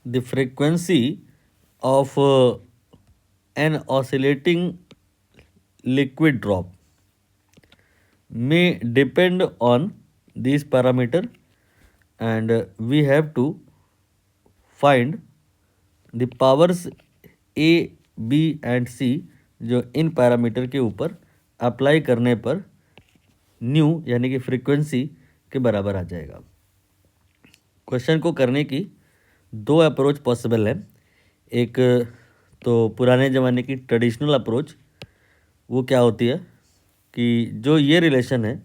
the frequency of an oscillating liquid drop may depend on these parameter, and we have to find the powers A, B and C जो इन parameter के ऊपर apply करने पर new यानी कि frequency के बराबर आ जाएगा। क्वेश्चन को करने की दो अप्रोच पॉसिबल है। एक तो पुराने ज़माने की ट्रेडिशनल अप्रोच, वो क्या होती है कि जो ये रिलेशन है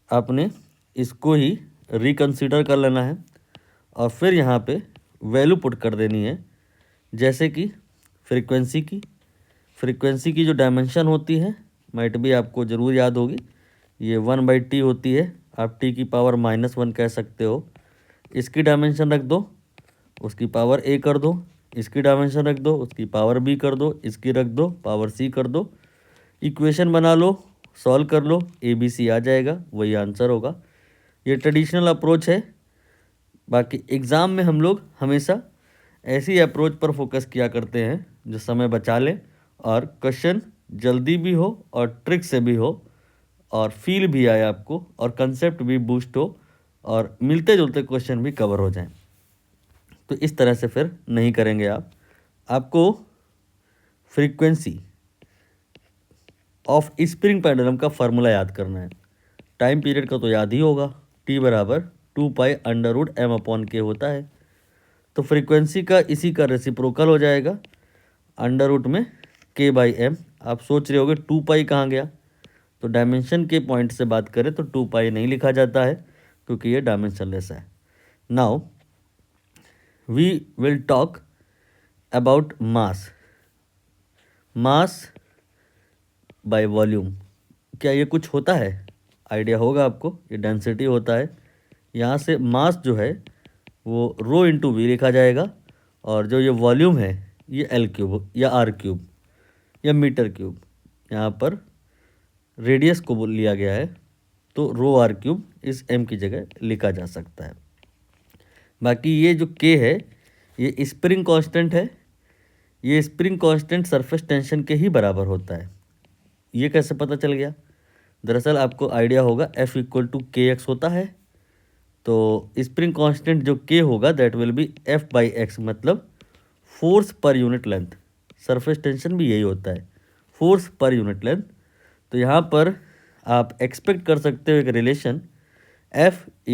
आपने इसको ही रिकंसीडर कर लेना है और फिर यहाँ पे वैल्यू पुट कर देनी है। जैसे कि फ्रीक्वेंसी की जो डायमेंशन होती है माइट भी आपको ज़रूर याद होगी, ये 1/t होती है, आप t की पावर -1 कह सकते हो। इसकी डायमेंशन रख दो, उसकी पावर a कर दो, इसकी डायमेंशन रख दो, उसकी पावर b कर दो, इसकी रख दो, पावर c कर दो। इक्वेशन बना लो, सॉल्व कर लो, ABC आ जाएगा, वही आंसर होगा। ये ट्रेडिशनल अप्रोच है। बाकी एग्ज़ाम में हम लोग हमेशा ऐसी अप्रोच पर फोकस किया करते हैं जो समय बचा ले और क्वेश्चन जल्दी भी हो और ट्रिक से भी हो और फील भी आए आपको और कंसेप्ट भी बूस्ट हो और मिलते जुलते क्वेश्चन भी कवर हो जाएं। तो इस तरह से फिर नहीं करेंगे आप। आपको फ्रीक्वेंसी ऑफ स्प्रिंग पेंडुलम का फार्मूला याद करना है। टाइम पीरियड का तो याद ही होगा, t बराबर 2π√m/k होता है। तो फ्रीक्वेंसी का इसी का रेसिप्रोकल हो जाएगा √k/m। आप सोच रहे होगे 2π कहाँ गया, तो डायमेंशन के पॉइंट से बात करें तो 2π नहीं लिखा जाता है क्योंकि ये डायमेंशनलेस है। Now we will talk about mass by volume. क्या ये कुछ होता है? आइडिया होगा आपको, ये डेंसिटी होता है। यहाँ से मास जो है वो ρ/v लिखा जाएगा और जो ये वॉल्यूम है ये L³ या R³ या मीटर³। यहाँ पर रेडियस को लिया गया है तो ρ/r³ इस m की जगह लिखा जा सकता है। बाकी ये जो k है ये स्प्रिंग कांस्टेंट है। ये स्प्रिंग कांस्टेंट सरफेस टेंशन के ही बराबर होता है। ये कैसे पता चल गया? दरअसल आपको आइडिया होगा F = kx होता है, तो स्प्रिंग कांस्टेंट जो k होगा दैट विल बी F/x, मतलब force per unit length. Surface tension भी यही होता है, फोर्स पर यूनिट लेंथ। तो यहाँ पर आप एक्सपेक्ट कर सकते हो एक relation F =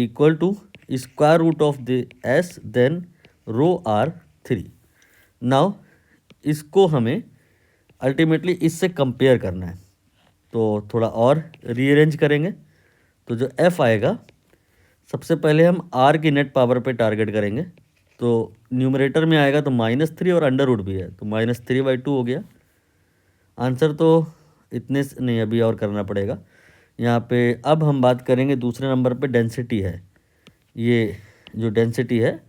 S then ρ/r3। Now इसको हमें अल्टीमेटली इससे कंपेयर करना है, तो थोड़ा और रीअरेंज करेंगे। तो जो F आएगा, सबसे पहले हम R की नेट पावर पे टारगेट करेंगे। तो न्यूमरेटर में आएगा तो -3 और अंडर रूट भी है तो -3/2 हो गया। आंसर तो इतने से नहीं, अभी और करना पड़ेगा। यहाँ पे अब हम बात करेंगे दूसरे नंबर पे डेंसिटी है। ये जो डेंसिटी है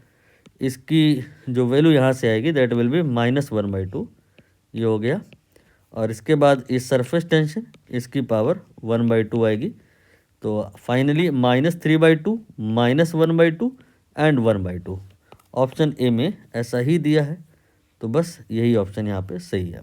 इसकी जो वैल्यू यहाँ से आएगी दैट विल बी -1/2, ये हो गया। और इसके बाद इस सरफेस टेंशन इसकी पावर 1/2 आएगी। तो फाइनली -3/2, -1/2 एंड 1/2। ऑप्शन ए में ऐसा ही दिया है, तो बस यही ऑप्शन यहाँ पे सही है।